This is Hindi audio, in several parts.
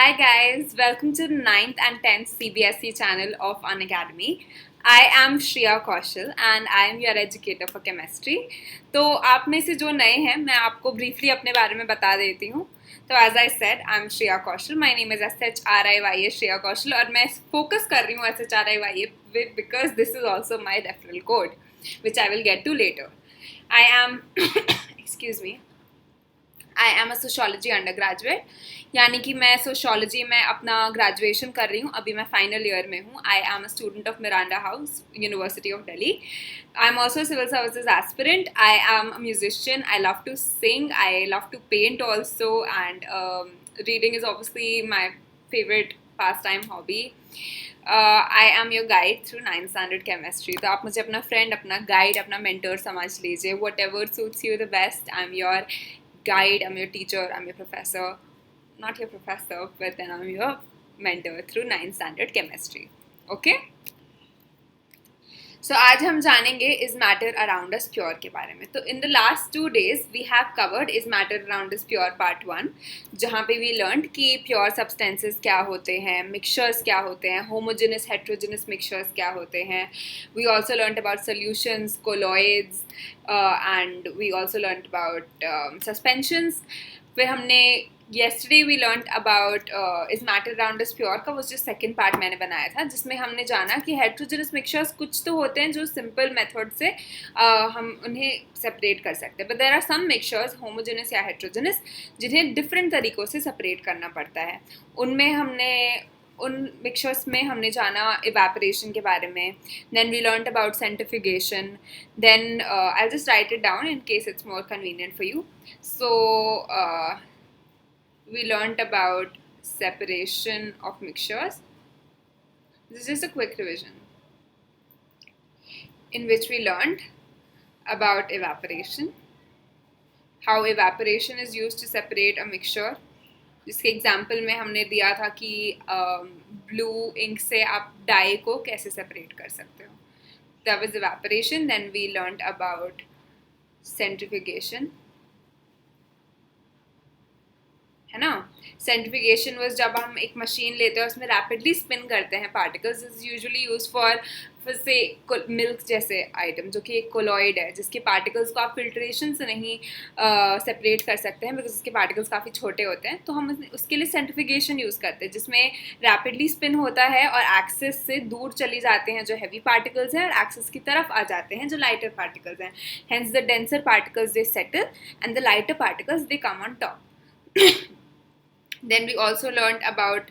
Hi guys, welcome to the 9th and 10th CBSE channel of Unacademy. I am Shreya Kaushal and I am your educator for chemistry. तो आप में से जो नए हैं मैं आपको briefly अपने बारे में बता देती हूँ. तो as I said, I'm Shreya Kaushal. My name is SHRIYA Shreya Kaushal और मैं focus कर रही हूँ SHRIYA because this is also my referral code, which I will get to later. I am excuse me. I am a sociology under graduate, यानी कि मैं सोशोलॉजी में अपना ग्रेजुएशन कर रही हूँ. अभी मैं फाइनल ईयर में हूँ. I am a student of Miranda House, university of Delhi. I am also civil services aspirant. I am a musician. I love to sing. I love to paint also. And reading is obviously my favourite pastime hobby. I am your guide through 9th standard chemistry. तो आप मुझे अपना फ्रेंड, अपना गाइड, अपना मेंटर समझ लीजिए. What ever suits you the best. I am your guide, I'm your teacher, I'm your professor. Not your professor, but then I'm your mentor through 9th standard chemistry. Okay? So आज हम जानेंगे is matter around us pure के बारे में. तो in the last 2 days we have covered is matter around us pure part 1, जहाँ पे we learned कि pure substances क्या होते हैं, mixtures क्या होते हैं, homogeneous heterogeneous mixtures क्या होते हैं. We also learned about solutions, colloids, and we also learned about suspensions. फिर हमने yesterday we learned about is matter around us pure का वो जो second part मैंने बनाया था, जिसमें हमने जाना कि heterogeneous mixtures कुछ तो होते हैं जो simple method से हम उन्हें separate कर सकते हैं, but there are some mixtures homogeneous या heterogeneous जिन्हें different तरीक़ों से separate करना पड़ता है. उन मिक्सचर्स में हमने जाना evaporation के बारे में. Then we learned about centrifugation. Then I'll just write it down in case it's more convenient for you. So we learned about separation of mixtures. This is just a quick revision in which we learned about evaporation, how evaporation is used to separate a mixture. जिसके एग्जाम्पल में हमने दिया था कि ब्लू इंक से आप डाई को कैसे सेपरेट कर सकते हो. That was evaporation. Then we learned about centrifugation. है ना. सेंट्रीफ्यूगेशन वाज जब हम एक मशीन लेते हैं उसमें रैपिडली स्पिन करते हैं particles. Is usually use for से मिल्क जैसे आइटम जो कि एक कोलॉइड है, जिसके पार्टिकल्स को आप फिल्ट्रेशन से नहीं सेपरेट कर सकते हैं बिकॉज उसके पार्टिकल्स काफ़ी छोटे होते हैं. तो हम उसके लिए सेंट्रीफ्यूगेशन यूज़ करते हैं जिसमें रैपिडली स्पिन होता है और एक्सेस से दूर चली जाते हैं जो हैवी पार्टिकल्स हैं और एक्सेस की तरफ आ जाते हैं जो लाइटर पार्टिकल्स हैं. Hence the denser particles they settle and the lighter particles they come on top. Then we also learned about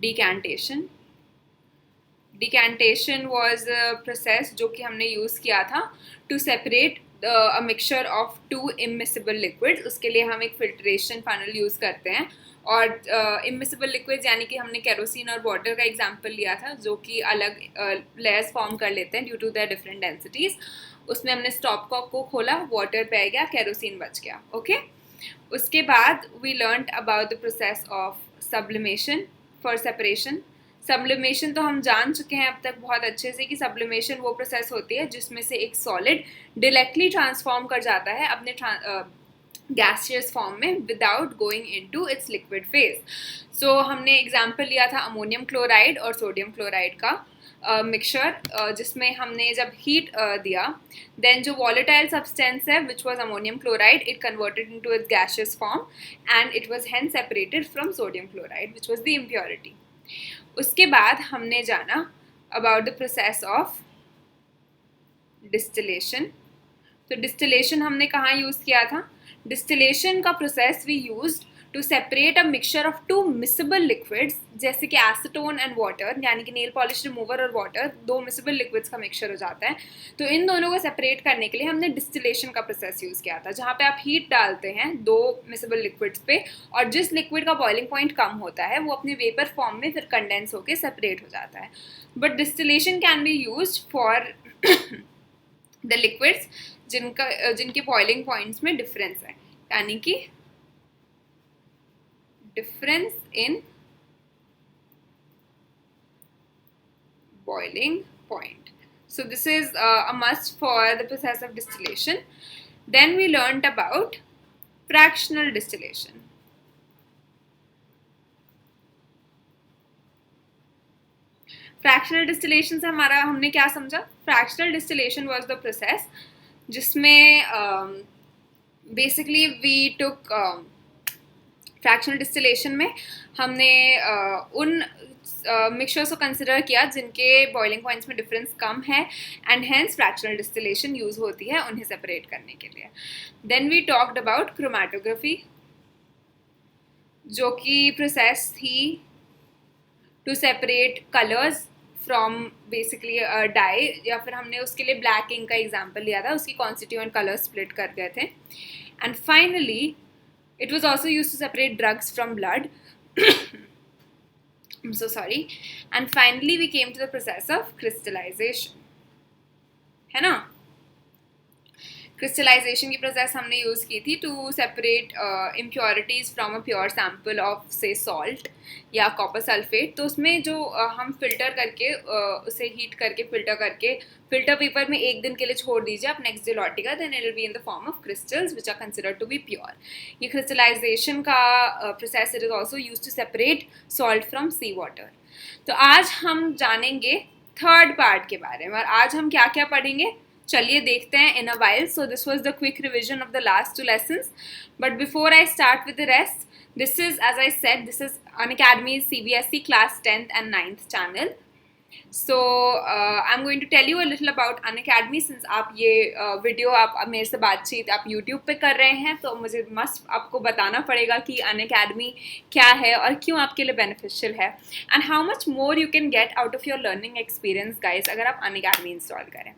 decantation. Decantation was a process जो कि हमने यूज़ किया था to separate a mixture of two immiscible liquids. उसके लिए हम एक filtration funnel यूज़ करते हैं. और immiscible liquids यानी कि हमने केरोसिन और वाटर का एग्जाम्पल लिया था जो कि अलग लेयर्स फॉर्म कर लेते हैं due to their different densities. उसमें हमने स्टॉप कॉक को खोला, वाटर पे गया, केरोसिन बच गया. ओके. उसके बाद we learned about the process of sublimation for separation. sublimation तो हम जान चुके हैं अब तक बहुत अच्छे से कि sublimation वो प्रोसेस होती है जिसमें से एक सॉलिड डायरेक्टली ट्रांसफॉर्म कर जाता है अपने गैसियस फॉर्म में without going into its liquid phase. So हमने एग्जाम्पल लिया था अमोनियम क्लोराइड और सोडियम क्लोराइड का मिक्सचर जिसमें हमने जब हीट दिया देन जो वॉलेटाइल सब्सटेंस है which was ammonium chloride it converted into its gaseous form and it was hence separated from sodium chloride which was the impurity. उसके बाद हमने जाना about the process of distillation. तो डिस्टिलेशन हमने कहाँ यूज़ किया था. डिस्टिलेशन का process we used to separate a mixture of two miscible liquids जैसे कि एसीटोन एंड वाटर, यानी कि नेल पॉलिश रिमूवर और वाटर दो मिसिबल लिक्विड्स का मिक्सचर हो जाता है. तो इन दोनों को सेपरेट करने के लिए हमने डिस्टिलेशन का प्रोसेस यूज़ किया था जहाँ पे आप हीट डालते हैं दो मिसिबल लिक्विड्स पे और जिस लिक्विड का बॉइलिंग पॉइंट कम होता है वो अपने वेपर फॉर्म में फिर कंडेंस होकर सेपरेट हो जाता है. But distillation can be use for the liquids जिनके बॉइलिंग पॉइंट्स में डिफरेंस है, यानी कि difference in boiling point. So this is a must for the process of distillation. Then we learned about fractional distillation. Fractional distillation से हमारा हमने क्या समझा? Fractional distillation was the process जिसमें basically we took fractional distillation में हमने उन मिक्सचर्स को कंसिडर किया जिनके बॉइलिंग पॉइंट्स में डिफरेंस कम है and hence fractional distillation use होती है उन्हें सेपरेट करने के लिए. Then we talked about chromatography, जो कि प्रोसेस थी to separate colours from basically dye, या फिर हमने उसके लिए ब्लैक इंक का एग्जाम्पल लिया था, उसकी कॉन्स्टिट्यूएंट कलर स्प्लिट कर गए थे. And finally it was also used to separate drugs from blood. I'm so sorry. And finally we came to the process of crystallization, है ना? क्रिस्टलाइजेशन की प्रोसेस हमने यूज़ की थी to separate impurities from a pure sample of say salt या कॉपर सल्फेट. तो उसमें जो हम फिल्टर करके उसे हीट करके फिल्टर करके फिल्टर पेपर में एक दिन के लिए छोड़ दीजिए, आप नेक्स्ट डे लौटेगा, then it will be in the form of crystals which are considered to be pure. ये क्रिस्टलाइजेशन का process it is also use to separate salt from sea water. तो आज हम जानेंगे थर्ड पार्ट के बारे में, और आज हम क्या क्या पढ़ेंगे चलिए देखते हैं in a while. So this was the quick revision of the last 2 lessons, but before I start with the rest, this is, as I said, this is Unacademy's CBSE class 10th and 9th channel. So I'm going to tell you a little about Unacademy. since आप ये वीडियो आप मेरे से बातचीत आप YouTube पे कर रहे हैं, तो मुझे मस्ट आपको बताना पड़ेगा कि Unacademy क्या है और क्यों आपके लिए बेनिफिशियल है, and how much more you can get out of your learning experience guys अगर आप Unacademy इंस्टॉल करें.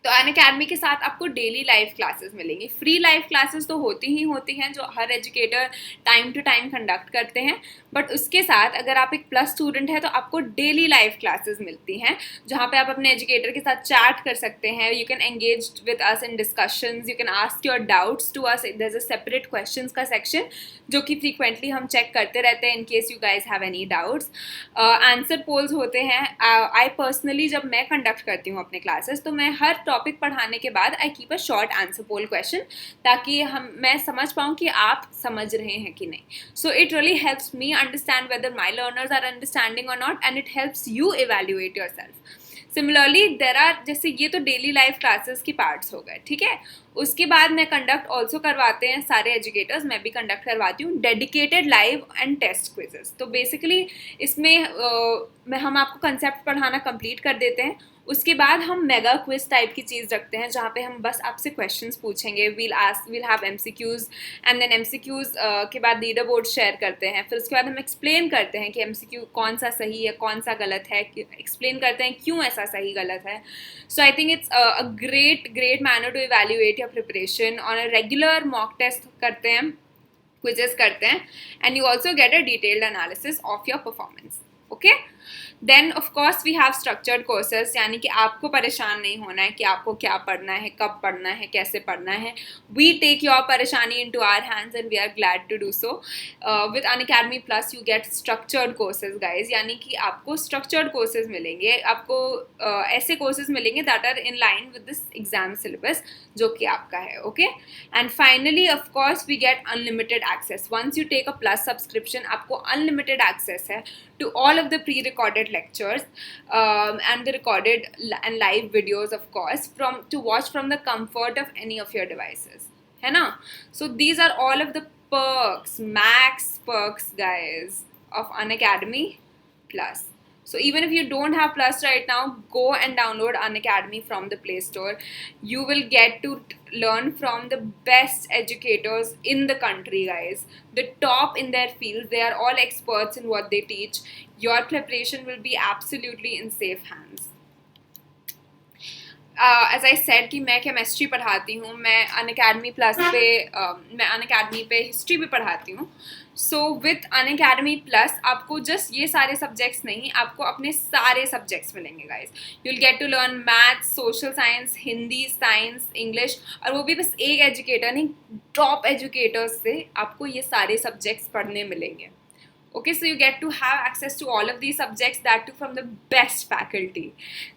तो Unacademy के साथ आपको डेली लाइव क्लासेस मिलेंगी. फ्री लाइव क्लासेस तो होती हैं जो हर educator time to time conduct करते हैं, बट उसके साथ अगर आप एक प्लस स्टूडेंट है तो आपको डेली लाइव क्लासेस मिलती हैं जहाँ पे आप अपने एजुकेटर के साथ चैट कर सकते हैं. You can engage with us in discussions, you can ask your doubts to us. There is a separate questions का सेक्शन जो कि फ्रीक्वेंटली हम चेक करते रहते हैं in case you guys have any doubts. Answer polls होते हैं. आई पर्सनली जब मैं कंडक्ट करती हूँ अपने क्लासेस तो मैं हर टॉपिक पढ़ाने के बाद I keep a short answer poll question, ताकि मैं समझ पाऊँ कि आप समझ रहे हैं कि नहीं. So it really helps me understand whether my learners are understanding or not, and it helps you evaluate yourself. Similarly there are, जैसे ये तो डेली लाइव क्लासेस की पार्ट्स हो गए, ठीक है. उसके बाद मैं कंडक्ट ऑल्सो करवाते हैं सारे एजुकेटर्स, मैं भी कंडक्ट करवाती हूँ dedicated live and test quizzes. तो बेसिकली इसमें हम आपको कंसेप्ट पढ़ाना कंप्लीट कर देते हैं. उसके बाद हम मेगा क्विज टाइप की चीज़ रखते हैं जहाँ पे हम बस आपसे क्वेश्चंस पूछेंगे. We'll have MCQs, and then MCQs के बाद लीडर बोर्ड शेयर करते हैं. फिर उसके बाद हम एक्सप्लेन करते हैं कि MCQ कौन सा सही है कौन सा गलत है, एक्सप्लेन करते हैं क्यों ऐसा सही गलत है. So I think it's a great manner to evaluate your preparation. On a regular mock test करते हैं, क्विजेस करते हैं, and you also get a detailed analysis of your performance. Okay, then of course we have structured courses, यानी कि आपको परेशान नहीं होना है कि आपको क्या पढ़ना है, कब पढ़ना है, कैसे पढ़ना है. वी टेक योर परेशानी into our hands and we are glad to do so. With Unacademy Plus you get structured courses guys, यानी कि आपको स्ट्रक्चर्ड कोर्सेज मिलेंगे, आपको ऐसे कोर्सेज मिलेंगे that are in line with this exam syllabus जो कि आपका है. Okay, and finally of course we get unlimited access. Once you take a plus subscription आपको अनलिमिटेड एक्सेस है to all of the pre-recorded lectures and the recorded and live videos, of course, to watch from the comfort of any of your devices, है ना. So these are all of the perks, max perks guys, of Unacademy Plus. So even if you don't have Plus right now, go and download Unacademy from the Play Store. You will get to learn from the best educators in the country, guys. The top in their field. They are all experts in what they teach. Your preparation will be absolutely in safe hands. As I said कि मैं केमिस्ट्री पढ़ाती हूँ, मैं Unacademy Plus पे मैं Unacademy पे हिस्ट्री भी पढ़ाती हूँ. सो विथ Unacademy Plus आपको जस्ट ये सारे सब्जेक्ट्स नहीं, आपको अपने सारे सब्जेक्ट्स मिलेंगे guys. You will get to learn maths, social science, Hindi, science, English, और वो भी बस एक एजुकेटर नहीं, टॉप एजुकेटर्स से आपको ये सारे सब्जेक्ट्स पढ़ने मिलेंगे. Okay, so you get to have access to all of these subjects, that too from the best faculty.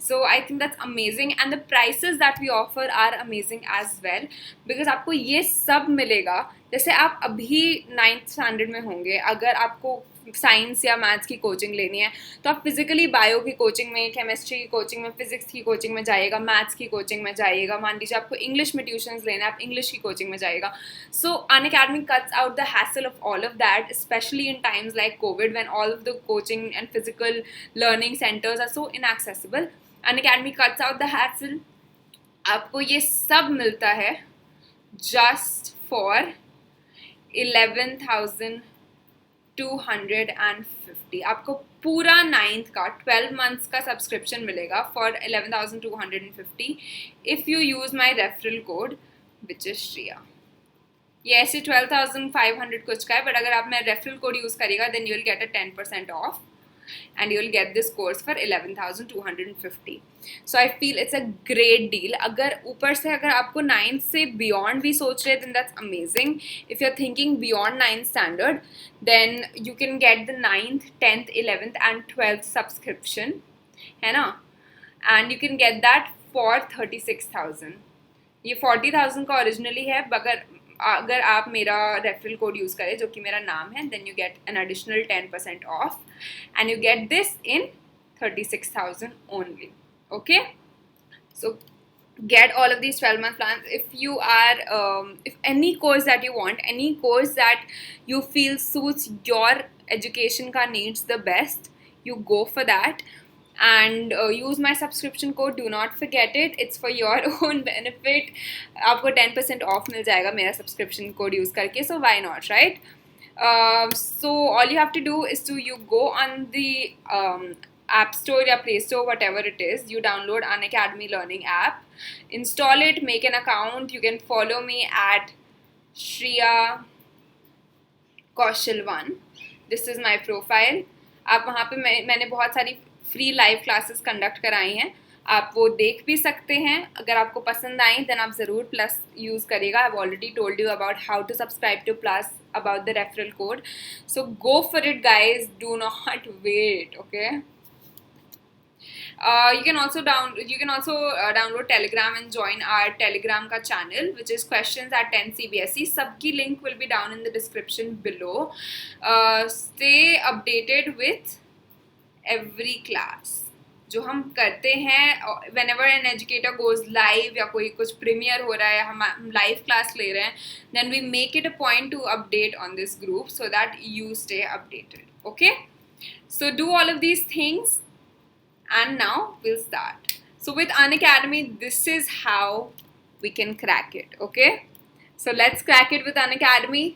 So I think that's amazing, and the prices that we offer are amazing as well, because आपको ये सब मिलेगा। जैसे आप अभी 9th स्टैंडर्ड में होंगे, अगर आपको साइंस या मैथ्स की कोचिंग लेनी है तो आप फिजिकली बायो की कोचिंग में, केमिस्ट्री की कोचिंग में, फिजिक्स की कोचिंग में जाइएगा, मैथ्स की कोचिंग में जाइएगा। मान लीजिए आपको इंग्लिश में ट्यूशंस लेना है, आप इंग्लिश की कोचिंग में जाइएगा। सो Unacademy cuts out the hassle of all of that, especially in times like COVID when all of the coaching and physical learning centers are so inaccessible. Unacademy cuts out the hassle. आपको ये सब मिलता है just for 11,250। आपको पूरा 9th का 12 months का सब्सक्रिप्शन मिलेगा for 11,250 if you use my referral code which is Shriya. ये ऐसे 12,500 कुछ का है, बट अगर आप मेरा रेफरल कोड यूज़ करिएगा then you will get a 10% off and you will get this course for 11,250. So I feel it's a great deal. अगर ऊपर से अगर आपको 9th से beyond भी सोच रहे then that's amazing. If you're thinking beyond 9th standard then you can get the 9th, 10th, 11th and 12th subscription, है ना, and you can get that for 36,000. ये 40,000 का ओरिजिनली है, अगर आप मेरा रेफरल कोड यूज़ करें जो कि मेरा नाम है then you get an additional 10% off and you get this in 36,000 only. Okay, so get all of these 12-month plans. If you are if any course that you want, any course that you feel suits your education ka needs the best, you go for that and use my subscription code. Do not forget it, it's for your own benefit. आपको 10% off मिल जाएगा मेरा subscription code use करके, so why not, right? So all you have to do is to you go on the App Store या Play Store, whatever it is, you download Unacademy Learning app, install it, make an account. You can follow me at Shriya Kaushal 1. This is my profile. आप वहाँ पे मैंने बहुत सारी फ्री लाइव क्लासेस कंडक्ट कराई हैं, आप वो देख भी सकते हैं. अगर आपको पसंद आई देन आप ज़रूर प्लस यूज़ करिएगा. I have already told you about how to subscribe to plus, about the referral code, so go for it guys, do not wait. Okay, you can also download Telegram and join our Telegram ka channel which is questions at 10 CBSE. सबकी link will be down in the description below. Stay updated with every class जो हम करते हैं. whenever an educator goes live या कोई कुछ प्रीमियर हो रहा है, हम लाइव क्लास ले रहे हैं, then we make it a point to update on this group so that you stay updated. Okay, so do all of these things and now we'll start. So with Unacademy, this is how we can crack it. Okay, so let's crack it with Unacademy.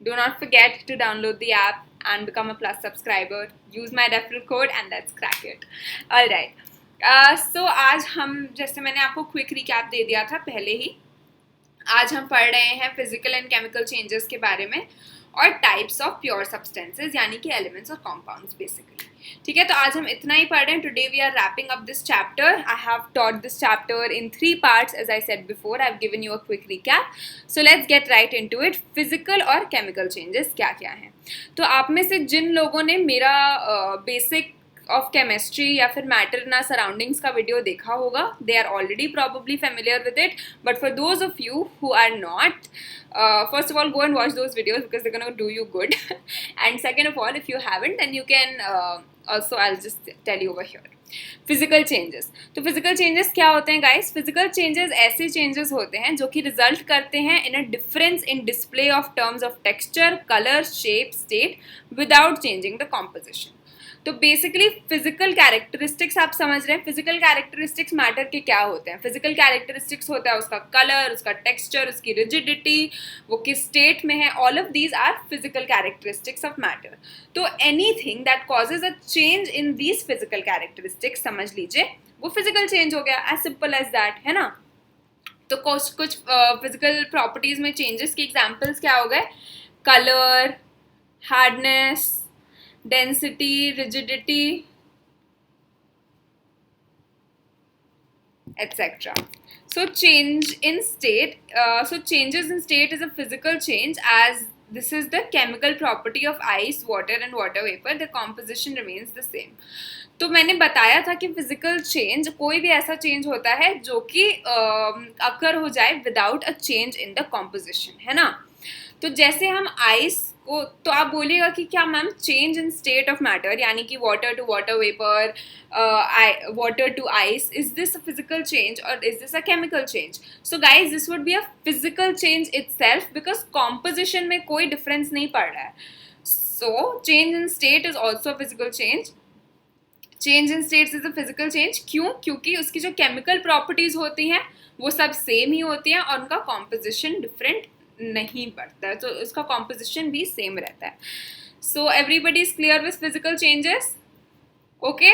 Do not forget to download the app and become a plus subscriber. Use my referral code and let's crack it. All right. So आज हम, जैसे मैंने आपको क्विक रिकैप दे दिया था पहले ही, आज हम पढ़ रहे हैं फिजिकल एंड केमिकल चेंजेस के बारे में और टाइप्स ऑफ प्योर सब्सटेंसेज यानी कि एलिमेंट्स और कॉम्पाउंड्स बेसिकली. ठीक है, तो आज हम इतना ही पढ़ रहे हैं. Today we are wrapping up this chapter. I have taught this chapter in 3 parts as I said before. I have given you a quick recap. So let's get right into it. Physical और केमिकल चेंजेस क्या क्या हैं. तो आप में से जिन लोगों ने मेरा बेसिक ऑफ केमिस्ट्री या फिर मैटर इन आवर सराउंडिंग्स का वीडियो देखा होगा, they are already probably familiar with it. But for those of you who are not, first of all go and watch those videos because they're going to do you good. And second of all, if you haven't then you can also, I'll just tell you over here. Physical changes. तो फिजिकल चेंजेस क्या होते हैं गाइस? फिजिकल चेंजेस ऐसे चेंजेस होते हैं जो कि रिजल्ट करते हैं in a difference in display of terms of texture, colour, shape, state without changing the composition. तो बेसिकली फिजिकल कैरेक्टरिस्टिक्स आप समझ रहे हैं. फिजिकल कैरेक्टरिस्टिक्स मैटर के क्या होते हैं? फिजिकल कैरेक्टरिस्टिक्स होता है उसका कलर, उसका टेक्सचर, उसकी रिजिडिटी, वो किस स्टेट में है. All of these are physical characteristics of matter. तो anything that causes a change in these physical characteristics समझ लीजिए वो फिजिकल चेंज हो गया. एज सिंपल एज दैट, है ना. तो कुछ फिजिकल प्रॉपर्टीज में चेंजेस के एग्जाम्पल्स क्या हो गए? Colour, hardness, density, rigidity, etc. So change in state, so changes in state is a physical change as this is the chemical property of ice, water and water vapor. The composition remains the same. तो मैंने बताया था कि फिजिकल चेंज कोई भी ऐसा चेंज होता है जो कि अकर हो जाए without a change in the composition, है ना. तो जैसे हम आइस को, तो आप बोलिएगा कि क्या ma'am change in state of matter, यानी कि water to water vapour, water to ice, is this a physical change और is this a chemical change? So guys, this would be a physical change itself because composition में कोई डिफरेंस नहीं पड़ रहा है. So change in state is also physical change. Change in states is a physical change. क्यों? क्योंकि उसकी जो केमिकल प्रॉपर्टीज होती हैं वो सब सेम ही होती हैं और उनका कॉम्पोजिशन डिफरेंट नहीं पड़ता है, तो उसका कॉम्पोजिशन भी सेम रहता है. So everybody is clear with physical changes? Okay.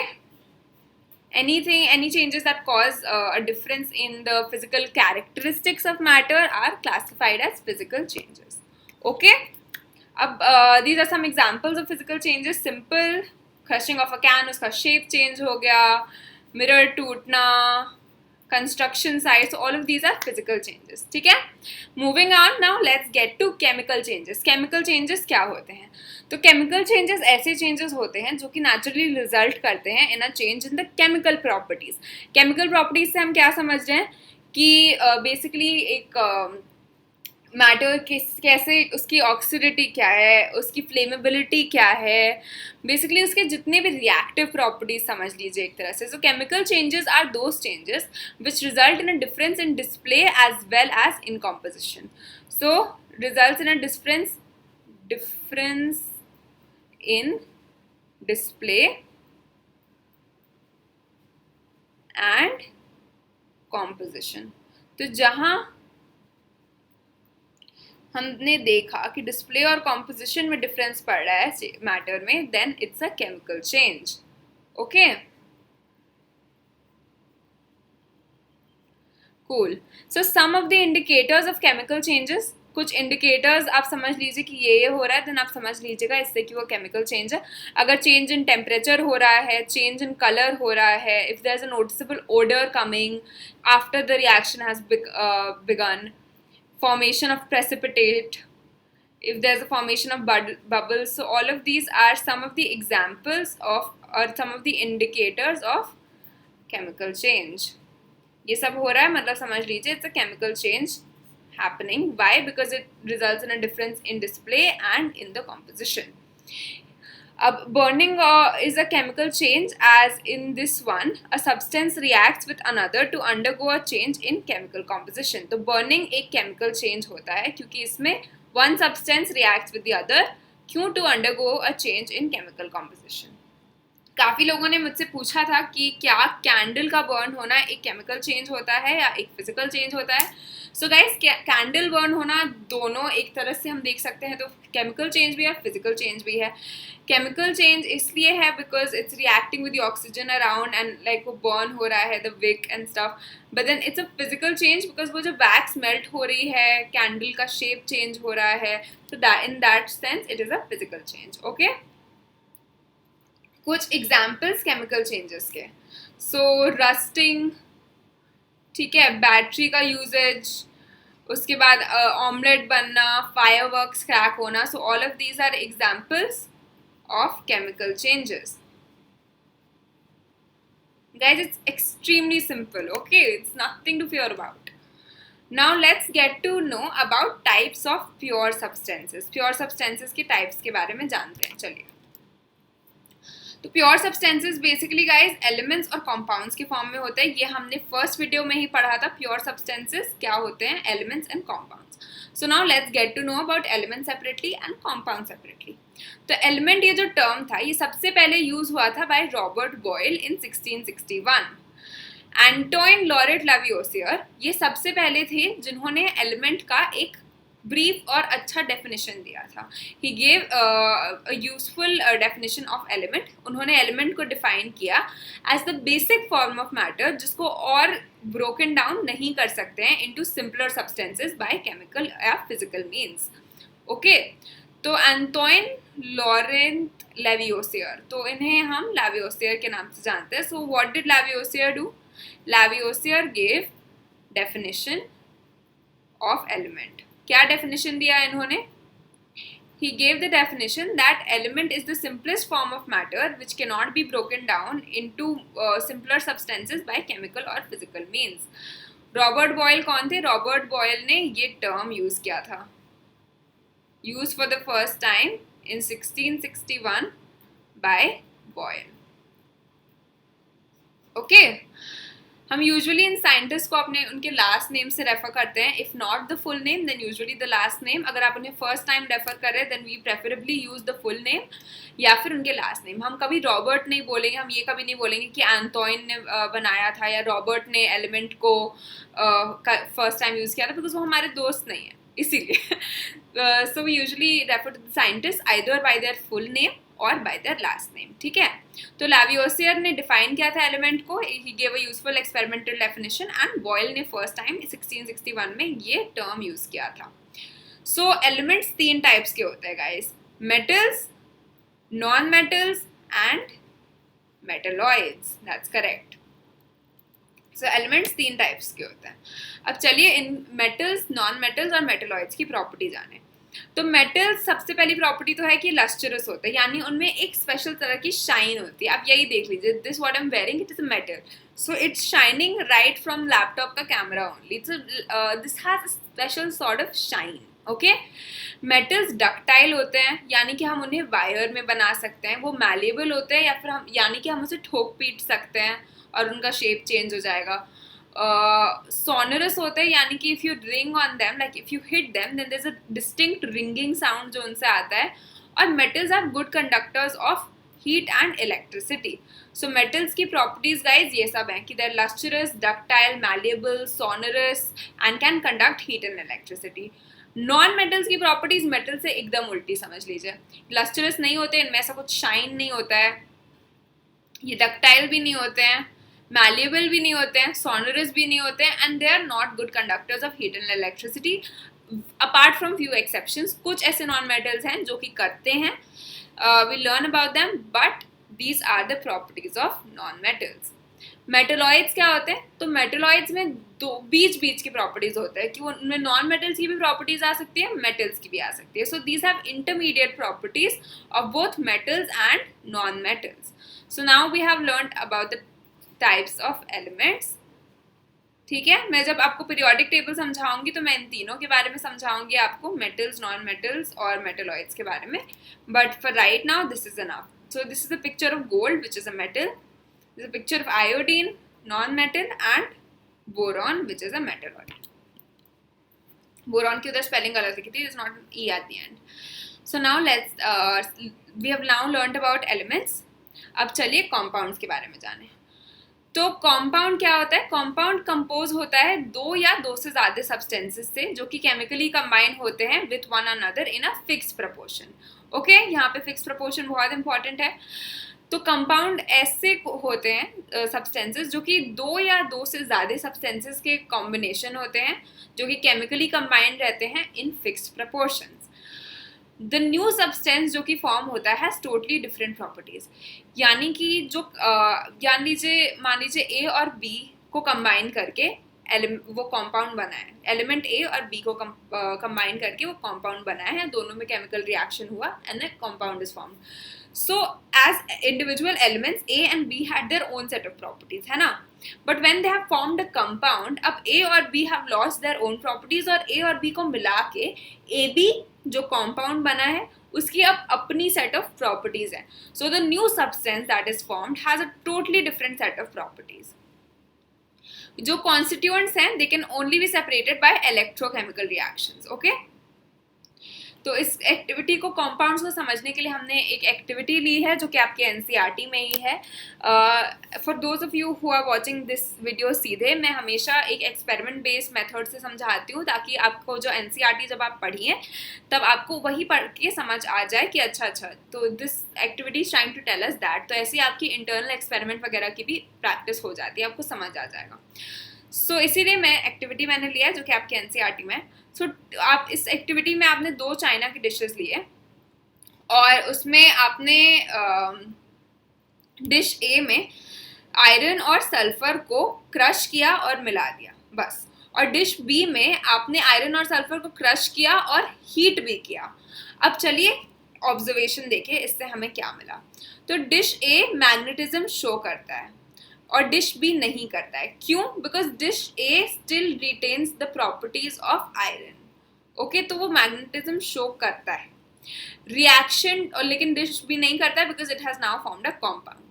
Any changes that cause a difference in the physical characteristics of matter are classified as physical changes. Okay. अब these are some examples of physical changes. Simple crushing of a can, उसका shape change हो गया, mirror टूटना, construction sites, all of these are physical changes. ठीक है. Moving on, now let's get to chemical changes. Chemical changes क्या होते हैं? तो chemical changes ऐसे changes होते हैं जो कि naturally result करते हैं in a change in the chemical properties. Chemical properties से हम क्या समझ रहे हैं कि basically एक मैटर कैसे, उसकी ऑक्सीडिटी क्या है, उसकी फ्लेमेबिलिटी क्या है, बेसिकली उसके जितने भी रिएक्टिव प्रॉपर्टीज समझ लीजिए एक तरह से. So chemical changes are those changes which result in a difference in display as well as in composition. So results in a difference in display and composition. तो जहाँ हमने देखा कि डिस्प्ले और कॉम्पोजिशन में डिफरेंस पड़ रहा है मैटर में, then it's a chemical change. Okay, cool. So some of the indicators of chemical changes, कुछ इंडिकेटर्स आप समझ लीजिए कि ये हो रहा है, देन आप समझ लीजिएगा इससे कि वो केमिकल चेंज है. अगर चेंज इन टेम्परेचर हो रहा है, चेंज इन कलर हो रहा है, if there is a noticeable odour coming after the reaction has begun, formation of precipitate, if there's a formation of bubbles. So all of these are some of the examples of or some of the indicators of chemical change. ये सब हो रहा है, मतलब समझ लीजिए it's a chemical change happening. Why? Because it results in a difference in display and in the composition. Burning is a chemical change, as in this one, a substance reacts with another to undergo a change in chemical composition. तो burning एक chemical change होता है क्योंकि इसमें one substance reacts with the other. क्यों? To undergo a change in chemical composition. काफ़ी लोगों ने मुझसे पूछा था कि क्या कैंडल का बर्न होना एक केमिकल चेंज होता है या एक फिजिकल चेंज होता है. सो गाइस, कैंडल बर्न होना दोनों एक तरह से हम देख सकते हैं, तो केमिकल चेंज भी है, फिजिकल चेंज भी है. केमिकल चेंज इसलिए है because it's reacting with the oxygen around and like वो बर्न हो रहा है, the wick and stuff. But then it's a physical change because वो जो वैक्स मेल्ट हो रही है, कैंडल का शेप चेंज हो रहा है, तो in that sense it is a physical change. Okay, कुछ एग्जाम्पल्स केमिकल चेंजेस के. सो रस्टिंग, ठीक है, बैटरी का यूजेज, उसके बाद ऑमलेट बनना, फायरवर्क्स क्रैक होना. So all of these are examples of chemical changes. Guys, it's extremely simple. Okay, it's nothing to fear about. Now let's get to know about types of pure substances. Pure substances के types के बारे में जानते हैं. चलिए, तो pure substances basically guys elements और कंपाउंड्स के फॉर्म में होते हैं. ये हमने फर्स्ट वीडियो में ही पढ़ा था, प्योर सब्सटेंसेस क्या होते हैं, elements and compounds. So now let's get to know about element separately and compound separately. तो एलिमेंट ये जो टर्म था ये सबसे पहले यूज हुआ था by Robert Boyle in 1661. Antoine Laurent Lavoisier ये सबसे पहले थे जिन्होंने एलिमेंट का एक ब्रीफ और अच्छा डेफिनेशन दिया था. He gave a useful definition of element. उन्होंने एलिमेंट को डिफाइन किया as the basic form of matter जिसको और ब्रोकन डाउन नहीं कर सकते हैं into simpler substances by chemical या फिजिकल मीन्स. ओके, तो एंटोइन लॉरेंट लावियोसियर, तो इन्हें हम लावियोसियर के नाम से जानते हैं. So what did Lavoisier do? Lavoisier gave definition of element. क्या डेफिनेशन दिया इन्होंने? he gave the definition that element is the simplest form of matter which cannot be broken down into simpler substances by chemical or physical means. Robert Boyle कौन थे? रॉबर्ट बॉयल ने ये टर्म यूज किया था, use for the first time in 1661 by Boyle. Okay, हम यूजुअली इन साइंटिस्ट को अपने उनके लास्ट नेम से रेफर करते हैं. If not the full name then usually the last name. अगर आप उन्हें फर्स्ट टाइम रेफर कर रहे हैं then we preferably use the full name या फिर उनके लास्ट नेम. हम कभी रॉबर्ट नहीं बोलेंगे, हम ये कभी नहीं बोलेंगे कि एंटोइन ने बनाया था या रॉबर्ट ने एलिमेंट को फर्स्ट टाइम यूज किया था, बिकॉज वो हमारे दोस्त नहीं है, इसीलिए. So we usually refer to the scientist either by their full name और बाय देयर लास्ट नेम. ठीक है, तो लावियोसियर ने डिफाइन किया था एलिमेंट को, he gave a useful experimental definition, and Boyle ने फर्स्ट टाइम 1661 में ये टर्म यूज किया था. सो एलिमेंट्स 3 टाइप्स के होते हैं guys, metals, non metals and metalloids. That's correct. So elements 3 types के होते हैं. अब चलिए इन मेटल्स, नॉन मेटल्स और मेटलॉइड्स की प्रॉपर्टी जाने. तो मेटल्स सबसे पहली प्रॉपर्टी तो है कि लस्टरस होता है, यानी उनमें एक स्पेशल तरह की शाइन होती है. आप यही देख लीजिए, this what I am wearing, it is a metal, so it's shining right from laptop का camera only. So this has special sort of shine. Okay, metals ductile होते हैं, यानी कि हम उन्हें वायर में बना सकते हैं. वो मैलेबल होते हैं, या फिर हम यानी कि हम उसे ठोक पीट सकते हैं और उनका शेप चेंज हो जाएगा. सोनरस होते हैं, यानी कि if you ring on them, like if you hit them then there is a distinct ringing sound जो उनसे आता है. और metals are good conductors of heat and electricity. So metals की प्रॉपर्टीज गाइज ये सब हैं कि they are lustrous, ductile, malleable, sonorous and can conduct heat and electricity. Non metals की प्रॉपर्टीज मेटल से एकदम उल्टी समझ लीजिए. लस्टरस नहीं होते, इनमें ऐसा कुछ शाइन नहीं होता है, ये डक्टाइल भी नहीं होते हैं, मैलेबल भी नहीं होते हैं, सोनरस भी नहीं होते हैं, and they are not good conductors of heat and electricity apart from few exceptions. कुछ ऐसे नॉन मेटल्स हैं जो कि करते हैं, we learn about them, but these are the properties of non metals. Metalloids क्या होते हैं? तो मेटलॉइड्स में दो बीच की प्रॉपर्टीज होते हैं कि वो उनमें नॉन मेटल्स की भी प्रॉपर्टीज आ सकती है, मेटल्स की भी आ सकती है. So these have intermediate properties of both metals and non metals. So now we have learned about the types of elements. ठीक है, मैं जब आपको पीरियोडिक टेबल समझाऊंगी तो मैं इन तीनों के बारे में समझाऊंगी आपको, मेटल्स, नॉन मेटल्स और मेटलॉइड्स के बारे में. But for right now this is enough. So this is a picture of gold which is a metal, this is a picture of iodine, non metal, and boron which is a metalloid. Boron की उधर स्पेलिंग अलग लिखी थी, is not E at the end. So now let's we have now learned about elements. अब चलिए कॉम्पाउंड्स के बारे में जाने. तो कॉम्पाउंड क्या होता है? कॉम्पाउंड कंपोज होता है 2 या 2 से ज़्यादा सब्सटेंसेस से जो कि केमिकली कंबाइन होते हैं with one another in a fix proportion. Okay, यहाँ पे फिक्स प्रपोर्शन बहुत इंपॉर्टेंट है. तो कंपाउंड ऐसे होते हैं सब्सटेंसेस जो कि 2 या 2 से ज़्यादा सब्सटेंसेस के कॉम्बिनेशन होते हैं जो कि केमिकली कंबाइंड रहते हैं in fixed proportions. The new substance जो कि फॉर्म होता है हैज़ टोटली डिफरेंट प्रॉपर्टीज, यानी कि जो मान लीजिए ए और बी को कंबाइन करके वो कंपाउंड बना है, एलिमेंट ए और बी को कंबाइन करके वो कंपाउंड बना है, दोनों में केमिकल रिएक्शन हुआ and a compound is formed. So as individual elements A and B had their own set of properties, है ना. But when they have formed a compound, अब A और B have lost their own properties और A और B को मिला के AB जो compound बना है उसकी अब अपनी set of properties है. So the new substance that is formed has a totally different set of properties. जो constituents हैं they can only be separated by electrochemical reactions. Okay? तो इस एक्टिविटी को, कंपाउंड्स को समझने के लिए हमने एक एक्टिविटी ली है जो कि आपके एनसीईआरटी में ही है. For those of you who are watching this video सीधे, मैं हमेशा एक एक्सपेरिमेंट बेस्ड मेथड से समझाती हूँ ताकि आपको जो एनसीईआरटी जब आप पढ़िए तब आपको वही पढ़ के समझ आ जाए कि अच्छा तो this activity is trying to tell us that. तो ऐसे आपकी इंटरनल एक्सपेरिमेंट वगैरह की भी प्रैक्टिस हो जाती है, आपको समझ आ जाएगा. सो इसीलिए मैंने लिया है जो कि आपके एनसीईआरटी में. सो आप इस एक्टिविटी में आपने 2 चाइना की डिशेस लिए और उसमें आपने डिश ए में आयरन और सल्फर को क्रश किया और मिला दिया बस. और डिश बी में आपने आयरन और सल्फर को क्रश किया और हीट भी किया। अब चलिए ऑब्जर्वेशन देखें, इससे हमें क्या मिला। तो डिश ए मैग्नेटिज्म शो करता है और डिश बी नहीं करता है। क्यों? Because dish A still retains the properties of iron. Okay, तो वो मैग्नेटिज्म शो करता है रिएक्शन, और लेकिन डिश बी नहीं करता है because it has now formed a compound,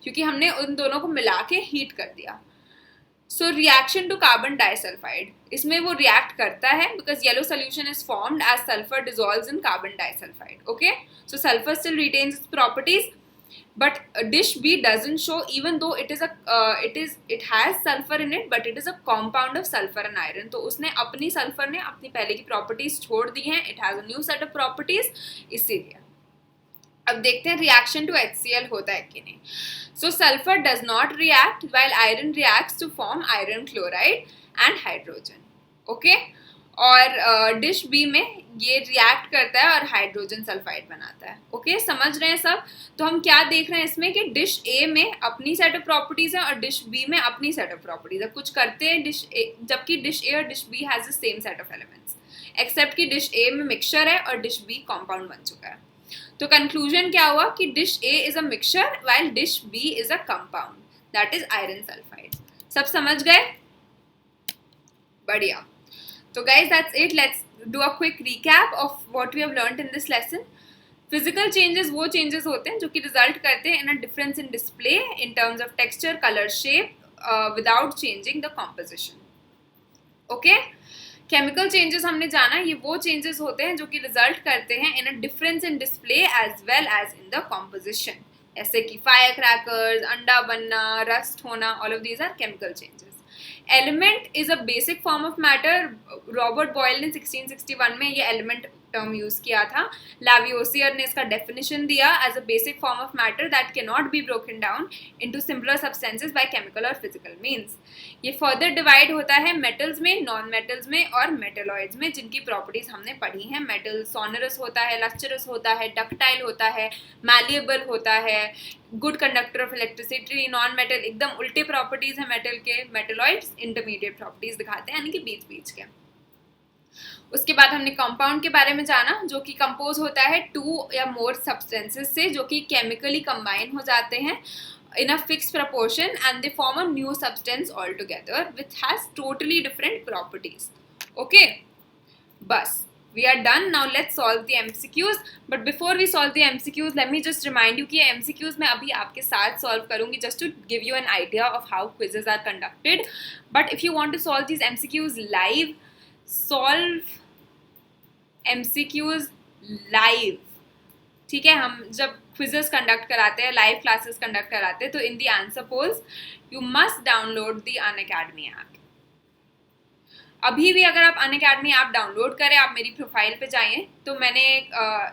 क्योंकि हमने उन दोनों को मिला के हीट कर दिया। So reaction to carbon disulphide, इसमें वो रिएक्ट करता है because yellow solution is formed as sulphur dissolves in carbon disulphide. Okay, so sulphur still retains its properties, but dish B doesn't show, even though it has sulfur in it, but it is a compound of sulfur and iron. तो उसने अपनी सल्फर ने अपनी पहले की प्रॉपर्टीज छोड़ दी हैं, it has a new set of properties, इसीलिए। अब देखते हैं रिएक्शन टू HCl होता है कि नहीं। So sulfur does not react while iron reacts to form iron chloride and hydrogen. Okay? और डिश बी में ये रिएक्ट करता है और हाइड्रोजन सल्फाइड बनाता है। ओके, समझ रहे हैं सब? तो हम क्या देख रहे हैं इसमें कि डिश ए में अपनी सेट ऑफ प्रॉपर्टीज है और डिश बी में अपनी सेट ऑफ प्रॉपर्टीज है। कुछ करते हैं डिश ए, जबकि डिश ए और dish B has the same set of elements, except कि डिश ए में मिक्सचर है और डिश बी कॉम्पाउंड बन चुका है। तो कंक्लूजन क्या हुआ कि dish A is a mixture while dish B is a compound, that is iron sulphide. सब समझ गए? बढ़िया। So guys, that's it. Let's do a quick recap of what we have learned in this lesson. Physical changes वो changes होते हैं जो कि result करते हैं in a difference in display in terms of texture, color, shape without changing the composition. Okay? Chemical changes हमने जाना, ये वो changes होते हैं जो कि result करते हैं in a difference in display as well as in the composition. ऐसे कि firecrackers, अंडा बनना, rust होना, all of these are chemical changes. Element is a basic form of matter. Robert Boyle ने 1661 में ये एलिमेंट टर्म यूज किया था। लावियोसियर ने इसका डेफिनेशन दिया as a basic form of matter that can not be broken down into simpler substances by chemical और फिजिकल मीन्स। ये फर्दर डिवाइड होता है मेटल्स में, नॉन मेटल्स में और मेटेलॉइड्स में, जिनकी प्रॉपर्टीज हमने पढ़ी हैं। मेटल सोनरस होता है, लस्टरस होता है, डक्टाइल होता है, मैलिएबल होता है, good conductor of electricity. Non metal एकदम उल्टे प्रॉपर्टीज है मेटल के, मेटेलॉइड्स इंटरमीडिएट प्रॉपर्टीज दिखाते हैं, यानी कि बीच बीच के। उसके बाद हमने कंपाउंड के बारे में जाना, जो कि कंपोज होता है टू या मोर सब्सटेंसेस से, जो कि केमिकली कंबाइन हो जाते हैं in a fixed proportion and they form a new substance altogether which has totally different properties. Okay, bas we are done. Now let's solve the MCQs, but before we solve the MCQs let me just remind you कि MCQs मैं अभी आपके साथ solve करूँगी just to give you an idea of how quizzes are conducted. But if you want to solve these MCQs live, solve MCQs live, ठीक है? हम जब क्विजेस कंडक्ट कराते हैं, लाइव क्लासेस कंडक्ट कराते हैं, तो in the answer polls you must download the Unacademy app. अभी भी अगर आप अनअकैडमी ऐप डाउनलोड करें, आप मेरी प्रोफाइल पे जाइए, तो मैंने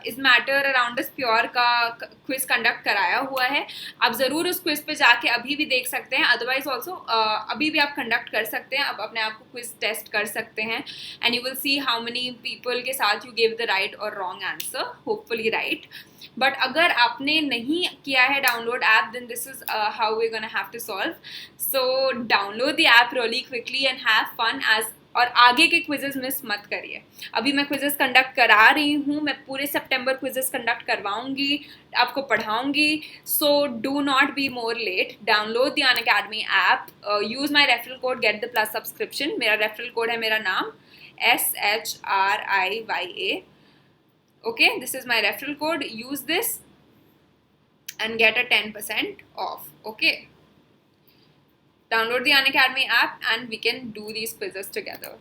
इस मैटर अराउंड दिस प्योर का क्विज कंडक्ट कराया हुआ है। आप ज़रूर उस क्विज पे जाके अभी भी देख सकते हैं, अदरवाइज ऑल्सो अभी भी आप कंडक्ट कर सकते हैं, आप अपने आप को क्विज टेस्ट कर सकते हैं and you will see how many people के साथ यू गिव द राइट और wrong answer, hopefully right. But अगर आपने नहीं किया है download app, then this is how we gonna have to solve. So download the app really quickly and have fun as, और आगे के क्विजेस मिस मत करिए। अभी मैं क्विजेस कंडक्ट करा रही हूँ, मैं पूरे सितंबर क्विजेस कंडक्ट करवाऊंगी, आपको पढ़ाऊंगी। So do not be more late, download the Unacademy app, use my referral code get the plus subscription. मेरा रेफरल कोड है मेरा नाम SHRIYA। Okay, this is my referral code. Use this and get a 10% off. Okay, download the Unacademy app and we can do these quizzes together.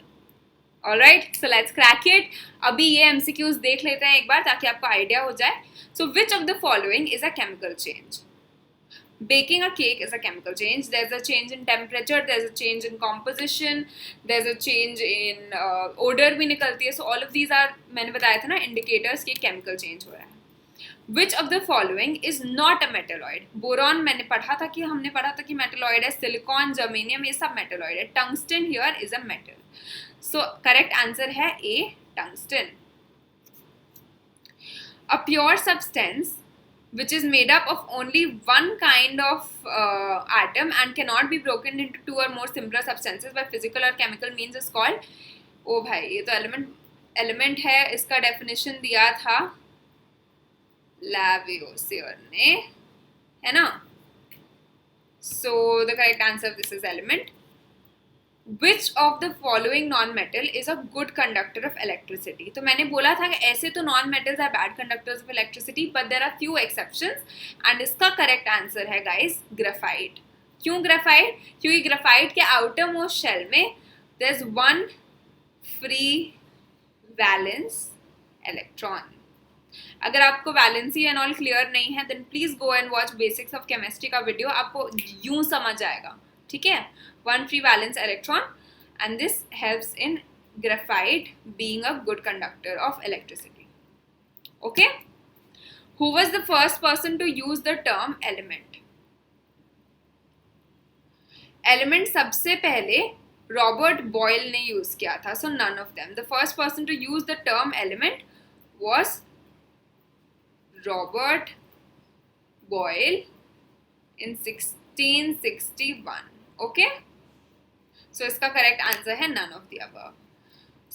All right, so let's crack it. अभी ये MCQs देख लेते हैं एक बार ताकि आपको आइडिया हो जाए। So which of the following is a chemical change? Baking a cake is a chemical change. There's a change in temperature, there's a change in composition, there's a change in odor भी निकलती है. So all of these are, मैंने बताया था ना, indicators कि chemical change हो रहा है. Which of the following is not a metalloid? Boron मैंने पढ़ा था कि हमने पढ़ा था कि metalloid है. सिलिकॉन, जर्मेनियम, ये सब metalloid है. Tungsten here is a metal. So correct answer है A, tungsten. A pure substance which is made up of only one kind of atom and cannot be broken into two or more simpler substances by physical or chemical means is called. ओ भाई ये तो एलिमेंट है, इसका डेफिनेशन दिया था लैवियोसियर ने, है ना. So the correct answer this is element. Which of the following non-metal is a good conductor of electricity? तो मैंने बोला था कि ऐसे तो non-metals are bad conductors of electricity, but there are few exceptions, and इसका correct answer है guys graphite. क्यों graphite? क्योंकि graphite के outermost shell में there's one free valence electron. अगर आपको वैलेंसी एंड ऑल क्लियर नहीं है then please go and watch basics of chemistry का वीडियो, आपको यूं समझ आएगा. ठीक है, one free valence electron, and this helps in graphite being a good conductor of electricity. Okay, who was the first person to use the term element? Element सबसे पहले रॉबर्ट बॉयल ने यूज किया था. So none of them. The first person to use the term element was Robert Boyle in 1661. Okay, so इसका correct answer है none of the above.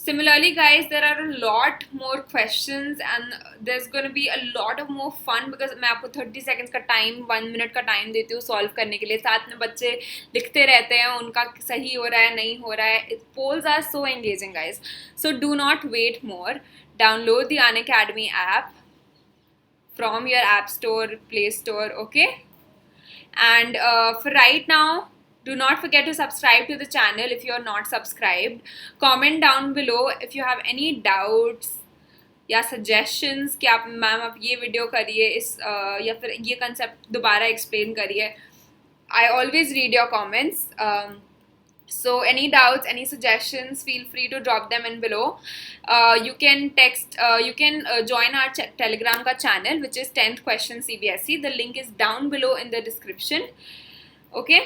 Similarly guys, there are a lot more questions and there's going to be a lot of more fun because मैं आपको 30 seconds का time, 1 minute का time देती हूँ solve करने के लिए. साथ में बच्चे लिखते रहते हैं, उनका सही हो रहा है नहीं हो रहा है. Polls are so engaging guys, so do not wait more. Download the Unacademy app from your app store, play store. Okay, and for right now, do not forget to subscribe to the channel if you are not subscribed. Comment down below if you have any doubts या suggestions कि आप मैम आप ये वीडियो करिए इस या फिर ये कंसेप्ट दोबारा एक्सप्लेन करिए. I always read your comments. So any doubts, any suggestions, feel free to drop them in below. You can join our Telegram ka channel, which is 10th question CBSE. The link is down below in the description. Okay,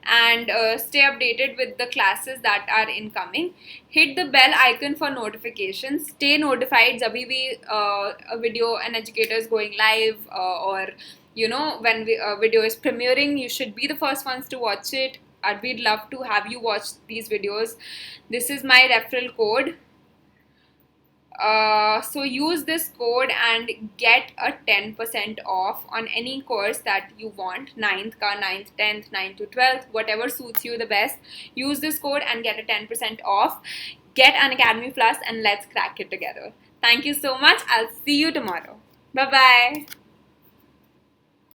and stay updated with the classes that are incoming. Hit the bell icon for notifications. Stay notified जभी भी a video an educator is going live or you know when video is premiering, you should be the first ones to watch it. We'd love to have you watch these videos. This is my referral code. So use this code and get a 10% off on any course that you want. 9th ka, 9th, 10th, 9th to 12th, whatever suits you the best. Use this code and get a 10% off. Get Unacademy Plus and let's crack it together. Thank you so much. I'll see you tomorrow. Bye-bye.